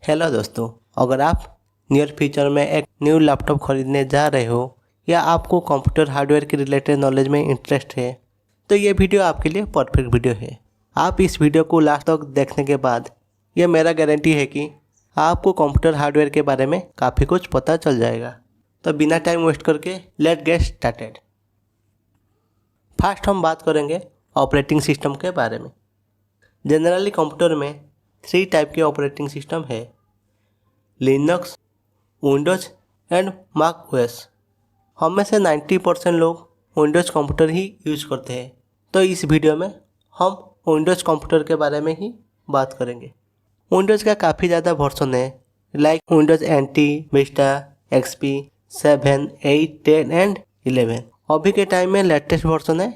Hello दोस्तों, अगर आप नियर फ्यूचर में एक न्यू लैपटॉप खरीदने जा रहे हो या आपको कंप्यूटर हार्डवेयर के रिलेटेड नॉलेज में इंटरेस्ट है तो ये वीडियो आपके लिए परफेक्ट वीडियो है। आप इस वीडियो को लास्ट तक देखने के बाद ये मेरा गारंटी है कि आपको कंप्यूटर हार्डवेयर के बारे में काफ़ी कुछ पता चल जाएगा। तो बिना टाइम वेस्ट करके लेट गेट स्टार्टेड। फर्स्ट हम बात करेंगे ऑपरेटिंग सिस्टम के बारे में। जनरली कंप्यूटर में 3 टाइप के ऑपरेटिंग सिस्टम है, Linux, Windows and Mac OS. हम में से 90% लोग विंडोज कंप्यूटर ही यूज करते हैं, तो इस वीडियो में हम विंडोज कंप्यूटर के बारे में ही बात करेंगे। विंडोज का काफ़ी ज़्यादा वर्जन है, like Windows NT, Vista, XP, 7, 8, 10 and 11। अभी के टाइम में लेटेस्ट वर्जन है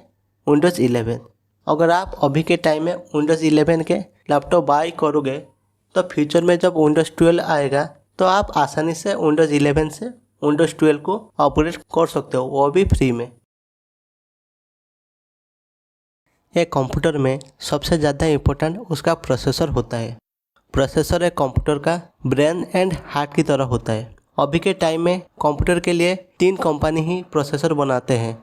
विंडोज 11। अगर आप अभी के टाइम में विंडोज 11 के लैपटॉप बाई करोगे तो फ्यूचर में जब विंडोज 12 आएगा तो आप आसानी से विंडोज 11 से विंडोज 12 को ऑपरेट कर सकते हो, वो भी फ्री में। एक कंप्यूटर में सबसे ज़्यादा इम्पोर्टेंट उसका प्रोसेसर होता है। प्रोसेसर एक कंप्यूटर का ब्रेन एंड हार्ट की तरह होता है। अभी के टाइम में कंप्यूटर के लिए 3 कंपनी ही प्रोसेसर बनाते हैं,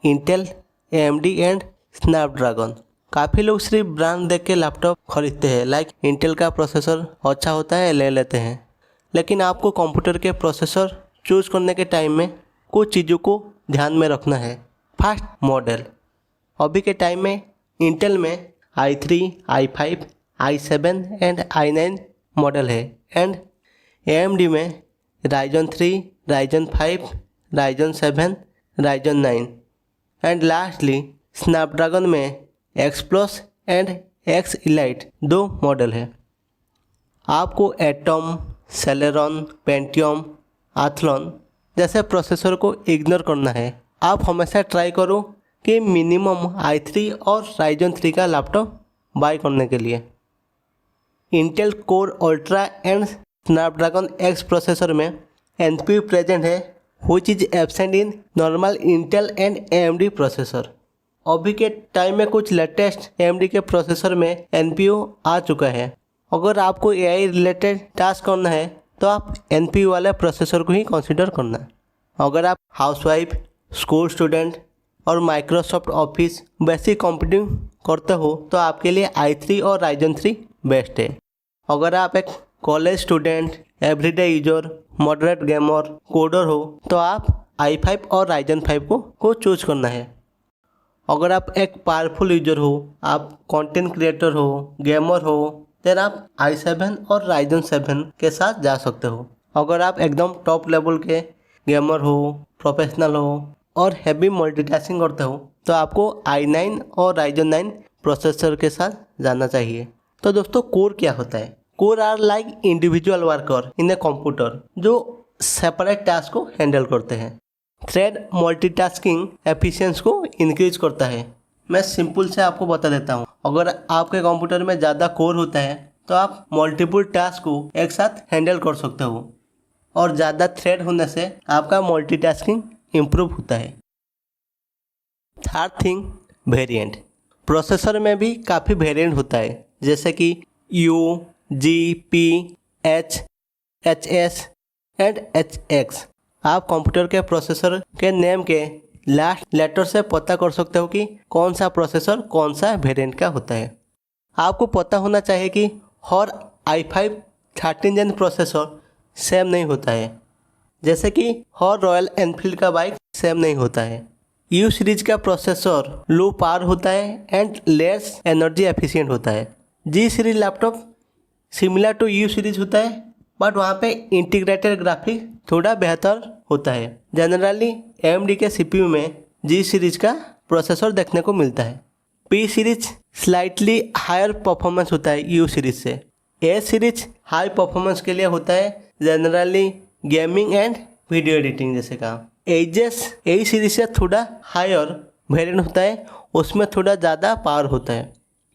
इंटेल, एएमडी एंड स्नैपड्रैगन। काफ़ी लोग सिर्फ ब्रांड देख के लैपटॉप खरीदते हैं, लाइक इंटेल का प्रोसेसर अच्छा होता है ले लेते हैं। लेकिन आपको कंप्यूटर के प्रोसेसर चूज करने के टाइम में कुछ चीज़ों को ध्यान में रखना है। First, model. अभी के टाइम में इंटेल में i3, i5, i7 and i9 model है, एंड एएमडी में Ryzen 3, Ryzen 5, Ryzen 7, Ryzen 9 and lastly Snapdragon में X plus and X elite 2 model है। आपको एटम, सेलेरॉन, पेंटियम, एथलॉन जैसे प्रोसेसर को इग्नोर करना है। आप हमेशा ट्राई करो कि मिनिमम i3 और राइजन 3 का लैपटॉप बाय करने के लिए। Intel core ultra and Snapdragon X processor में NPU प्रेजेंट है, which is absent in normal Intel and AMD processor. अभी के टाइम में कुछ लेटेस्ट AMD के प्रोसेसर में NPU आ चुका है। अगर आपको AI रिलेटेड टास्क करना है तो आप NPU वाले प्रोसेसर को ही कंसीडर करना। अगर आप हाउसवाइफ, स्कूल स्टूडेंट और माइक्रोसॉफ्ट ऑफिस बेसिक कंप्यूटिंग करते हो तो आपके लिए i3 और राइजन 3 बेस्ट है। अगर आप एक college student, everyday user, moderate gamer, coder हो तो आप i5 और राइजन 5 को चूज करना है। अगर आप एक पावरफुल यूजर हो, आप कंटेंट क्रिएटर हो, गेमर हो, देन आप i7 और राइजन 7 के साथ जा सकते हो। अगर आप एकदम टॉप लेवल के गेमर हो, प्रोफेशनल हो और हैवी मल्टीटास्किंग करते हो तो आपको i9 और राइजन 9 प्रोसेसर के साथ जाना चाहिए। तो दोस्तों, कोर क्या होता है? Core are like individual worker in a computer जो सेपरेट टास्क को हैंडल करते हैं। थ्रेड मल्टीटास्किंग एफिशिएंसी को इंक्रीज करता है। मैं सिंपल से आपको बता देता हूँ। अगर आपके कंप्यूटर में ज़्यादा कोर होता है तो आप मल्टीपल टास्क को एक साथ हैंडल कर सकते हो, और ज़्यादा थ्रेड होने से आपका मल्टीटास्किंग इम्प्रूव होता है। Third thing, variant. प्रोसेसर में भी काफ़ी वेरिएंट होता है, जैसे कि U, G, P, H, HS and HX। आप कंप्यूटर के प्रोसेसर के नेम के लास्ट लेटर से पता कर सकते हो कि कौन सा प्रोसेसर कौन सा वेरिएंट का होता है। आपको पता होना चाहिए कि हर i5 13 जेन प्रोसेसर सेम नहीं होता है, जैसे कि हर रॉयल एनफील्ड का बाइक सेम नहीं होता है। U सीरीज का प्रोसेसर लो पावर होता है एंड लेस एनर्जी एफिशिएंट होता है। G series laptop similar to U series होता है, बट वहाँ पे इंटीग्रेटेड ग्राफिक थोड़ा बेहतर होता है। जनरली AMD के CPU में G सीरीज का प्रोसेसर देखने को मिलता है। P series slightly higher performance होता है U सीरीज से। A सीरीज हाई परफॉर्मेंस के लिए होता है, generally gaming and video editing जैसे काम। एजेस A सीरीज से थोड़ा हायर वेरिएंट होता है, उसमें थोड़ा ज़्यादा पावर होता है।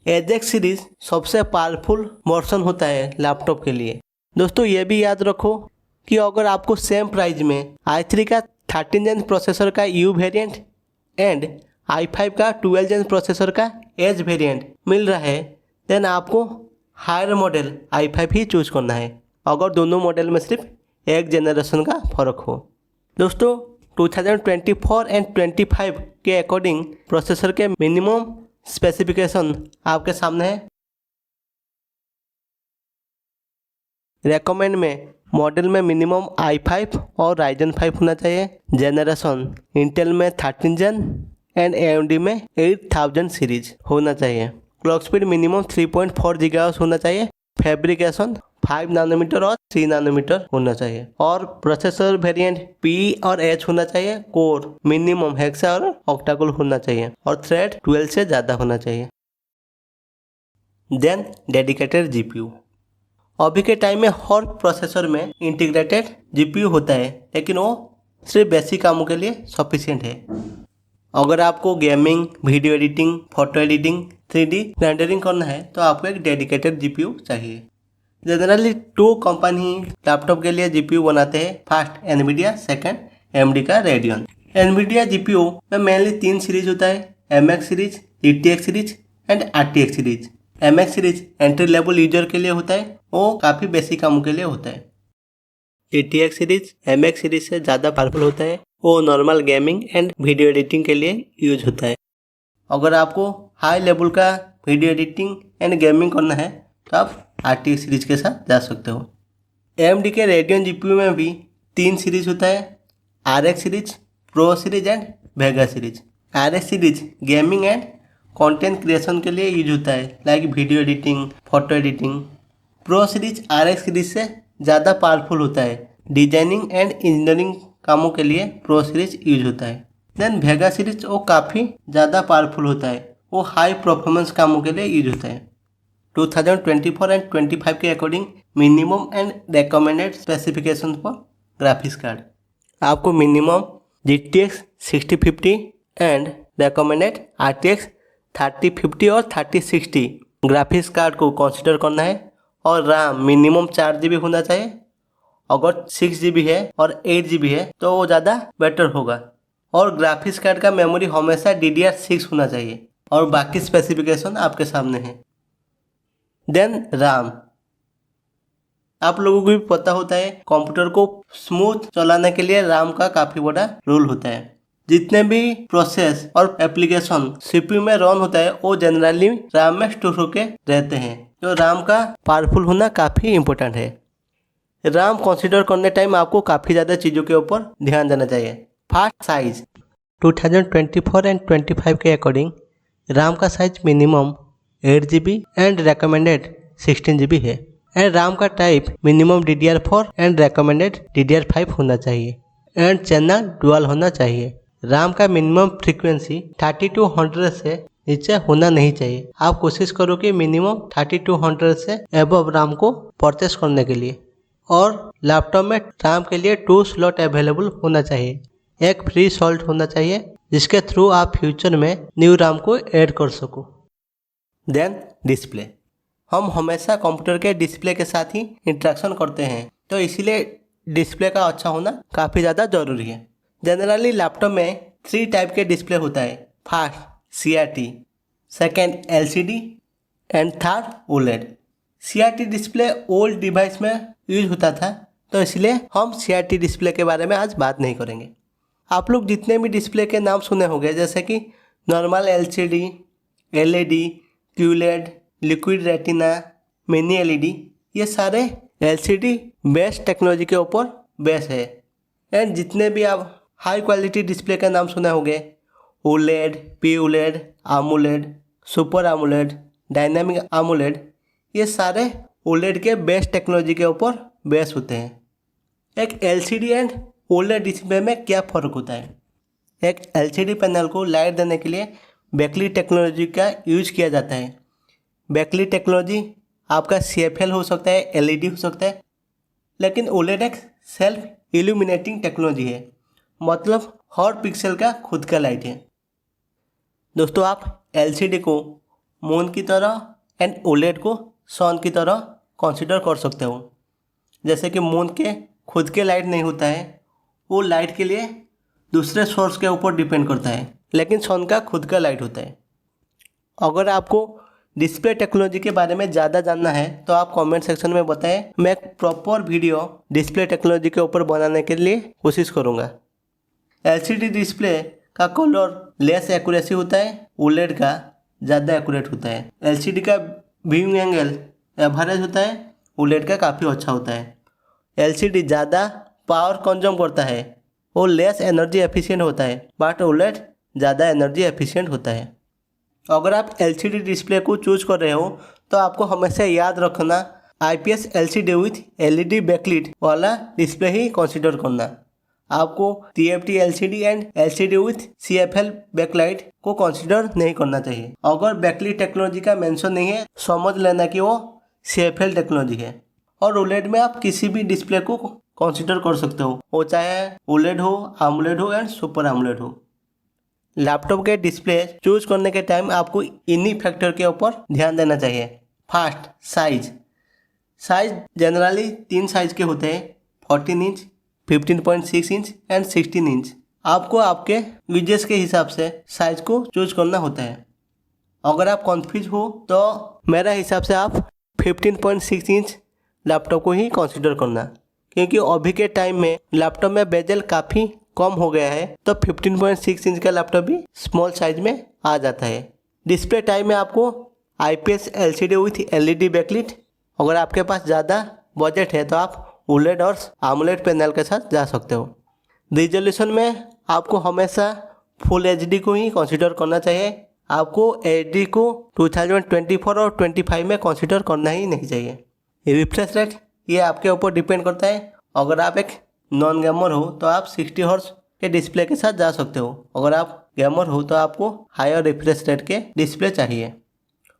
AJAX सीरीज सबसे पावरफुल वर्जन होता है लैपटॉप के लिए। दोस्तों, ये भी याद रखो कि अगर आपको सेम प्राइस में i3 का 13 जेन प्रोसेसर का U वेरिएंट एंड i5 का 12 जेन प्रोसेसर का H वेरिएंट मिल रहा है, देन आपको हायर मॉडल i5 ही चूज करना है। अगर दोनों मॉडल में सिर्फ एक जनरेशन का फ़र्क हो। दोस्तों 2024 एंड 25 के अकॉर्डिंग प्रोसेसर के मिनिमम स्पेसिफिकेशन आपके सामने है। रेकमेंड में मॉडल में मिनिमम i5 और Ryzen 5 होना चाहिए। जनरेशन इंटेल में 13 जेन एंड AMD में 8000 सीरीज होना चाहिए। क्लॉक स्पीड मिनिमम 3.4 GHz होना चाहिए। फैब्रिकेशन 5 नैनोमीटर और 3 नैनोमीटर होना चाहिए और प्रोसेसर वेरिएंट P और H होना चाहिए। कोर मिनिमम हेक्सा और ऑक्टा-कोर होना चाहिए और थ्रेड 12 से ज़्यादा होना चाहिए। Then dedicated GPU। अभी के टाइम में हर प्रोसेसर में इंटीग्रेटेड GPU होता है, लेकिन वो सिर्फ बेसिक कामों के लिए सफिशिएंट है। अगर आपको gaming, video editing, photo editing, 3D rendering करना है तो आपको एक डेडिकेटेड GPU चाहिए। जनरली 2 कंपनी लैपटॉप के लिए GPU बनाते हैं। फर्स्ट एनवीडिया, सेकंड AMD का रेडियन। एनवीडिया GPU में मेनली 3 सीरीज होता है, MX series, GTX series and RTX series. MX series entry level user के लिए होता है, वो काफ़ी बेसिक कामों के लिए होता है। GTX सीरीज MX सीरीज से ज़्यादा पावरफुल होता है, वो normal gaming and video editing के लिए यूज होता है। अगर आपको हाई लेवल का वीडियो एडिटिंग एंड गेमिंग करना है तो आप RTX सीरीज के साथ जा सकते हो। AMD के रेडियन GPU में भी 3 सीरीज होता है, RX series, pro series and Vega series. RX series gaming and content creation के लिए यूज होता है, like video editing, photo editing. Pro series RX series से ज़्यादा पावरफुल होता है, डिजाइनिंग एंड इंजीनियरिंग कामों के लिए प्रो सीरीज यूज होता है। देन वेगा सीरीज वो काफ़ी ज़्यादा पावरफुल होता है, वो हाई परफॉर्मेंस कामों के लिए यूज होता है। 2024 एंड 25 के according minimum and recommended specification for graphics card. आपको minimum GTX 6050 and recommended RTX 3050 और 3060 ग्राफिक्स कार्ड को कंसिडर करना है और RAM मिनिमम 4 GB होना चाहिए। अगर 6 GB है और 8 GB है तो वो ज़्यादा बेटर होगा और ग्राफिक्स कार्ड का मेमोरी हमेशा DDR6 होना चाहिए और बाकी स्पेसिफिकेशन आपके सामने है। देन RAM, आप लोगों को भी पता होता है कंप्यूटर को स्मूथ चलाने के लिए RAM का काफ़ी बड़ा रोल होता है। जितने भी प्रोसेस और एप्लीकेशन CPU में रन होता है वो जनरली RAM में स्टोर होके रहते हैं, तो RAM का पावरफुल होना काफ़ी इम्पोर्टेंट है। RAM कंसीडर करने टाइम आपको काफ़ी ज़्यादा चीज़ों के ऊपर ध्यान देना चाहिए। फर्स्ट साइज 2024 एंड 25 के अकॉर्डिंग RAM का size minimum 8 GB and recommended 16 GB है एंड RAM का type minimum DDR4 and recommended DDR5 होना चाहिए एंड चैनल डुअल होना चाहिए। RAM का मिनिमम फ्रीक्वेंसी 3200 से नीचे होना नहीं चाहिए। आप कोशिश करो कि मिनिमम 3200 से एबव RAM को परचेस करने के लिए। और लैपटॉप में RAM के लिए 2 स्लॉट अवेलेबल होना चाहिए। एक फ्री सॉल्ट होना चाहिए जिसके थ्रू आप फ्यूचर में न्यू RAM को ऐड कर सको। देन डिस्प्ले, हम हमेशा कंप्यूटर के डिस्प्ले के साथ ही इंटरेक्शन करते हैं, तो इसीलिए डिस्प्ले का अच्छा होना काफ़ी ज़्यादा ज़रूरी है। जनरली लैपटॉप में 3 टाइप के डिस्प्ले होता है। First CRT, second LCD and third OLED। CRT display old device में यूज होता था, तो इसलिए हम CRT डिस्प्ले के बारे में आज बात नहीं करेंगे। आप लोग जितने भी डिस्प्ले के नाम सुने होंगे, जैसे कि normal LCD, LED, QLED, liquid retina, mini LED, ये सारे LCD बेस्ड टेक्नोलॉजी के ऊपर बेस है। एंड जितने भी आप हाई क्वालिटी डिस्प्ले के नाम सुने होंगे, OLED, POLED, AMOLED, super AMOLED, dynamic AMOLED, ये सारे OLED के बेस्ट टेक्नोलॉजी के ऊपर बेस होते हैं। एक LCD एंड OLED डिस्प्ले में क्या फ़र्क होता है? एक LCD पैनल को लाइट देने के लिए बैकलाइट टेक्नोलॉजी का यूज किया जाता है। बैकलाइट टेक्नोलॉजी आपका CFL हो सकता है, LED हो सकता है, लेकिन OLED एक सेल्फ इल्यूमिनेटिंग टेक्नोलॉजी है, मतलब हर पिक्सल का खुद का लाइट है। दोस्तों, आप LCD को मून की तरह एंड OLED को सन की तरह कंसिडर कर सकते हो। जैसे कि मून के खुद के लाइट नहीं होता है, वो लाइट के लिए दूसरे सोर्स के ऊपर डिपेंड करता है, लेकिन सन का खुद का लाइट होता है। अगर आपको डिस्प्ले टेक्नोलॉजी के बारे में ज़्यादा जानना है तो आप कमेंट सेक्शन में बताएं, मैं एक प्रॉपर वीडियो डिस्प्ले टेक्नोलॉजी के ऊपर बनाने के लिए कोशिश करूँगा। एलसीडी डिस्प्ले का कलर लेस एक्यूरेसी होता है, ओलेड का ज़्यादा एक्यूरेट होता है। एलसीडी का व्यूइंग एंगल एवरेज होता है, ओलेड का काफ़ी अच्छा होता है। एलसीडी ज़्यादा पावर कंज्यूम करता है, वो लेस एनर्जी एफिशिएंट होता है, बट ओलेड ज़्यादा एनर्जी एफिशिएंट होता है। अगर आप एलसीडी डिस्प्ले को चूज कर रहे हो तो आपको हमेशा याद रखना IPS LCD with LED backlight वाला डिस्प्ले ही कंसीडर करना। आपको TFT LCD and LCD with CFL backlight को कंसीडर नहीं करना चाहिए। अगर बैकलाइट टेक्नोलॉजी का मेंशन नहीं है समझ लेना कि वो सीएफएल टेक्नोलॉजी है। और ओलेड में आप किसी भी डिस्प्ले को कंसीडर कर सकते हो, वो चाहे ओलेड हो, AMOLED हो एंड सुपर AMOLED हो। लैपटॉप के डिस्प्ले चूज करने के टाइम आपको इन्हीं फैक्टर के ऊपर ध्यान देना चाहिए। फर्स्ट, साइज जनरली 3 साइज के होते हैं, 14 इंच, 15.6 इंच एंड 16 इंच। आपको आपके यूजेस के हिसाब से साइज को चूज करना होता है। अगर आप कन्फ्यूज हो तो मेरा हिसाब से आप 15.6 इंच लैपटॉप को ही कंसीडर करना, क्योंकि अभी के टाइम में लैपटॉप में बेजल काफ़ी कम हो गया है, तो 15.6 इंच का लैपटॉप भी स्मॉल साइज में आ जाता है। डिस्प्ले टाइप में आपको IPS LCD with LED backlight, अगर आपके पास ज़्यादा बजट है तो आप ओलेड और AMOLED पैनल के साथ जा सकते हो। रिजोल्यूशन में आपको हमेशा फुल एचडी को ही कंसीडर करना चाहिए। आपको एचडी को 2024 और 25 में कंसीडर करना ही नहीं चाहिए। रिफ्रेश रेट ये आपके ऊपर डिपेंड करता है। अगर आप एक नॉन गेमर हो तो आप 60 हर्ट्ज के डिस्प्ले के साथ जा सकते हो। अगर आप गेमर हो तो आपको हायर रिफ्रेश रेट के डिस्प्ले चाहिए।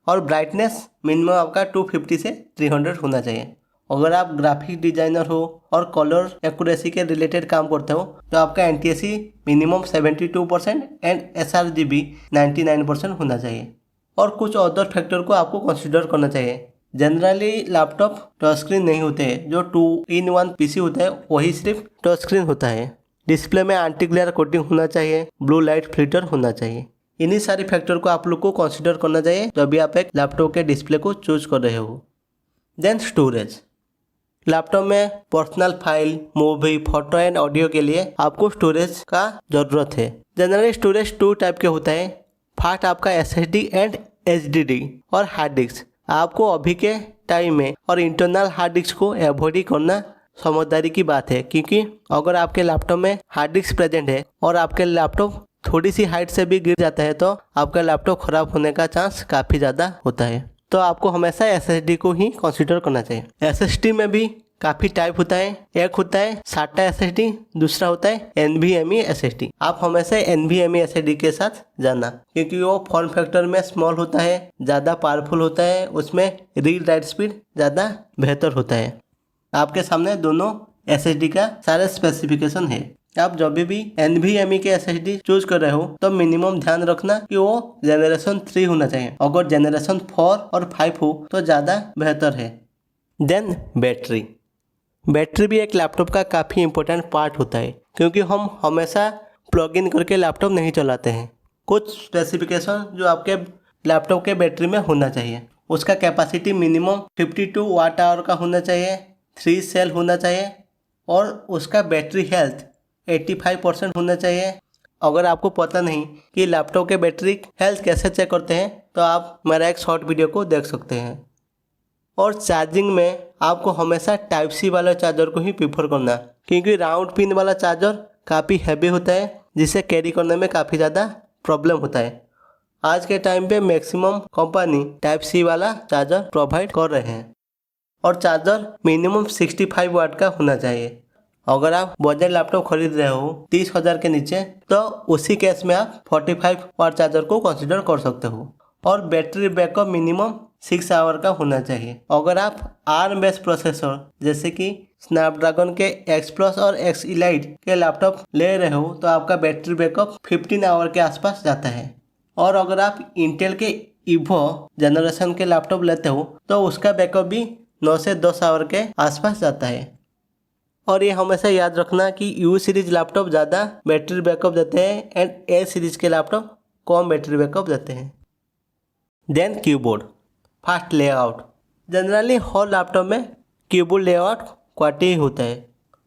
और ब्राइटनेस मिनिमम आपका 250 से 300 होना चाहिए। अगर आप ग्राफिक डिजाइनर हो और कलर एक्यूरेसी के रिलेटेड काम करते हो तो आपका एनटीएससी मिनिमम 72% एंड sRGB 99% होना चाहिए। और कुछ अदर फैक्टर को आपको कंसीडर करना चाहिए। जनरली लैपटॉप टच स्क्रीन नहीं होते हैं, जो 2-in-1 पीसी होता है वही सिर्फ टच स्क्रीन होता है। डिस्प्ले में एंटी ग्लेयर कोटिंग होना चाहिए, ब्लू लाइट फिल्टर होना चाहिए। इन्हीं सारे फैक्टर को आप लोग को कंसीडर करना चाहिए जब भी आप एक लैपटॉप के डिस्प्ले को चूज कर रहे हो। Then storage. लैपटॉप में personal file, movie, photo and audio के लिए आपको स्टोरेज का ज़रूरत है। जनरली स्टोरेज 2 टाइप के होता है। फर्स्ट आपका SSD एंड HDD और हार्ड डिस्क। आपको अभी के टाइम में और इंटरनल हार्ड डिस्क को अवॉइड करना समझदारी की बात है, क्योंकि अगर आपके लैपटॉप में हार्ड डिस्क प्रेजेंट है और आपके लैपटॉप थोड़ी सी हाइट से भी गिर जाता है तो आपका लैपटॉप ख़राब होने का चांस काफ़ी ज़्यादा होता है। तो आपको हमेशा SSD को ही कंसीडर करना चाहिए। SSD में भी काफ़ी टाइप होता है। एक होता है SATA SSD, दूसरा होता है NVMe SSD। आप हमेशा NVMe SSD के साथ जाना, क्योंकि वो फॉर्म फैक्टर में स्मॉल होता है, ज़्यादा पावरफुल होता है, उसमें रीड राइट स्पीड ज़्यादा बेहतर होता है। आपके सामने दोनों SSD का सारे स्पेसिफिकेशन है। आप जब भी NVMe के SSD चूज कर रहे हो तो मिनिमम ध्यान रखना कि वो जनरेशन 3 होना चाहिए। अगर जनरेशन 4 और 5 हो तो ज़्यादा बेहतर है। देन बैटरी भी एक लैपटॉप का काफ़ी इंपॉर्टेंट पार्ट होता है, क्योंकि हम हमेशा प्लग इन करके लैपटॉप नहीं चलाते हैं। कुछ स्पेसिफिकेशन जो आपके लैपटॉप के बैटरी में होना चाहिए। उसका कैपेसिटी मिनिमम 52 वाट आवर का होना चाहिए, 3 सेल होना चाहिए और उसका बैटरी हेल्थ 85% होना चाहिए। अगर आपको पता नहीं कि लैपटॉप के बैटरी हेल्थ कैसे चेक करते हैं तो आप मेरा एक शॉर्ट वीडियो को देख सकते हैं। और चार्जिंग में आपको हमेशा टाइप सी वाला चार्जर को ही प्रीफर करना, क्योंकि राउंड पिन वाला चार्जर काफ़ी हैवी होता है, जिसे कैरी करने में काफ़ी ज़्यादा प्रॉब्लम होता है। आज के टाइम पे मैक्सिमम कंपनी टाइप सी वाला चार्जर प्रोवाइड कर रहे हैं। और चार्जर मिनिमम 65 वाट का होना चाहिए। अगर आप बजट लैपटॉप खरीद रहे हो 30,000 के नीचे तो उसी केस में आप 45 वाट चार्जर को कंसिडर कर सकते हो। और बैटरी बैकअप मिनिमम 6 आवर का होना चाहिए। अगर आप ARM बेस्ड प्रोसेसर जैसे कि स्नैपड्रैगन के X+ और X Elite के लैपटॉप ले रहे हो तो आपका बैटरी बैकअप 15 आवर के आसपास जाता है। और अगर आप इंटेल के Evo जनरेशन के लैपटॉप लेते हो तो उसका बैकअप भी 9 से 10 आवर के आसपास जाता है। और ये हमेशा याद रखना कि U सीरीज लैपटॉप ज़्यादा बैटरी बैकअप देते हैं एंड A सीरीज के लैपटॉप कम बैटरी बैकअप देते हैं। Then keyboard. Fast layout. Generally हर लैपटॉप में कीबोर्ड लेआउट क्वालिटी ही होता है।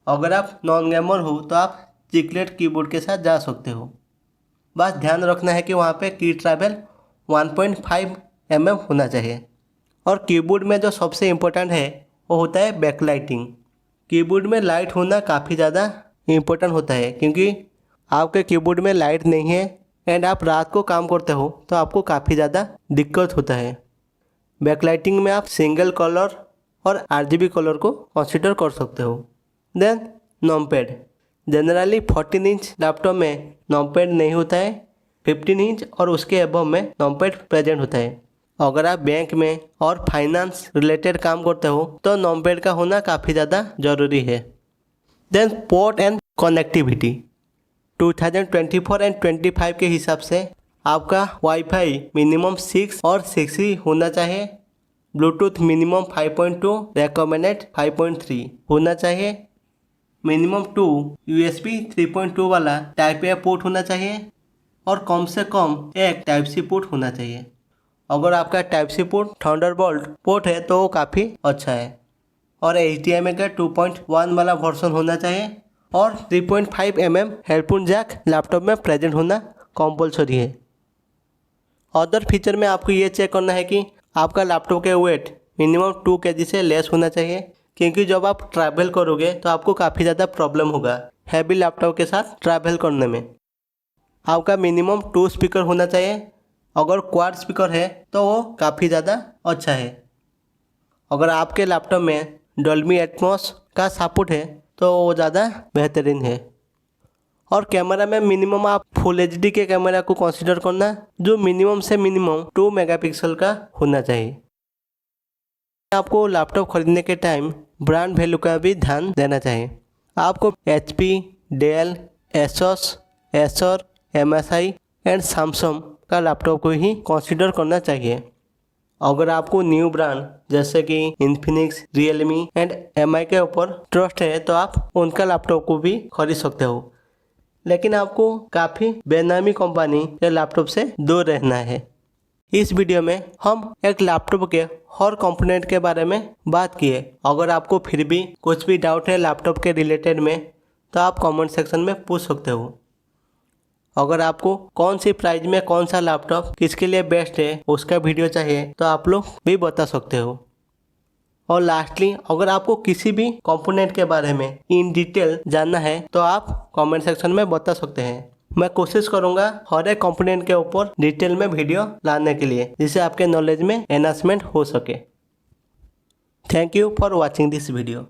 अगर आप नॉन गेमर हो तो आप चिकलेट कीबोर्ड के साथ जा सकते हो। बस ध्यान रखना है कि वहाँ पे की ट्रैवल 1.5 mm होना चाहिए। और कीबोर्ड में जो सबसे इम्पोर्टेंट है वो होता है बैकलाइटिंग। कीबोर्ड में लाइट होना काफ़ी ज़्यादा इम्पोर्टेंट होता है, क्योंकि आपके कीबोर्ड में लाइट नहीं है एंड आप रात को काम करते हो तो आपको काफ़ी ज़्यादा दिक्कत होता है। बैकलाइटिंग में आप सिंगल कलर और RGB कलर को कंसीडर कर सकते हो। Then numpad. जनरली 14 इंच लैपटॉप में नंपैड नहीं होता है, 15 इंच और उसके अबव में नंपैड प्रेजेंट होता है। अगर आप बैंक में और फाइनेंस रिलेटेड काम करते हो तो नंपैड का होना काफ़ी ज़्यादा ज़रूरी है। Then port and connectivity. 2024 and 25 के हिसाब से आपका वाईफाई मिनिमम 6 और 6 ही होना चाहिए। ब्लूटूथ मिनिमम 5.2, रेकमेंडेड 5.3 होना चाहिए। मिनिमम 2 USB 3.2 वाला टाइप ए पोर्ट होना चाहिए और कम से कम एक टाइप सी पोर्ट होना चाहिए। अगर आपका type C port Thunderbolt port है तो वो काफ़ी अच्छा है। और HDMI का 2.1 वाला वर्जन होना चाहिए और 3.5 mm हेडफोन जैक लैपटॉप में प्रेजेंट होना कंपलसरी है। अदर फीचर में आपको ये चेक करना है कि आपका लैपटॉप के वेट मिनिमम 2 kg से लेस होना चाहिए, क्योंकि जब आप ट्रैवल करोगे तो आपको काफ़ी ज़्यादा प्रॉब्लम होगा हैवी लैपटॉप के साथ ट्रैवल करने में। आपका मिनिमम 2 स्पीकर होना चाहिए। अगर क्वाड स्पीकर है तो वो काफ़ी ज़्यादा अच्छा है। अगर आपके लैपटॉप में डॉल्बी एटमॉस का सपोर्ट है तो वो ज़्यादा बेहतरीन है। और कैमरा में मिनिमम आप फुल HD के कैमरा को कंसीडर करना, जो मिनिमम से मिनिमम 2 मेगापिक्सल का होना चाहिए। आपको लैपटॉप खरीदने के टाइम ब्रांड वैल्यू का भी ध्यान देना चाहिए। आपको HP, Dell, Asus, Acer, MSI and Samsung का लैपटॉप को ही कंसीडर करना चाहिए। अगर आपको न्यू ब्रांड जैसे कि इन्फिनिक्स, रियलमी एंड MI के ऊपर ट्रस्ट है तो आप उनका लैपटॉप को भी खरीद सकते हो, लेकिन आपको काफ़ी बेनामी कंपनी या लैपटॉप से दूर रहना है। इस वीडियो में हम एक लैपटॉप के हर कंपोनेंट के बारे में बात किए। अगर आपको फिर भी कुछ भी डाउट है लैपटॉप के रिलेटेड में तो आप कमेंट सेक्शन में पूछ सकते हो। अगर आपको कौन सी प्राइस में कौन सा लैपटॉप किसके लिए बेस्ट है उसका वीडियो चाहिए तो आप लोग भी बता सकते हो। और लास्टली, अगर आपको किसी भी कंपोनेंट के बारे में इन डिटेल जानना है तो आप कमेंट सेक्शन में बता सकते हैं। मैं कोशिश करूंगा हर एक कंपोनेंट के ऊपर डिटेल में वीडियो लाने के लिए, जिससे आपके नॉलेज में एनहांसमेंट हो सके। Thank you for watching this video.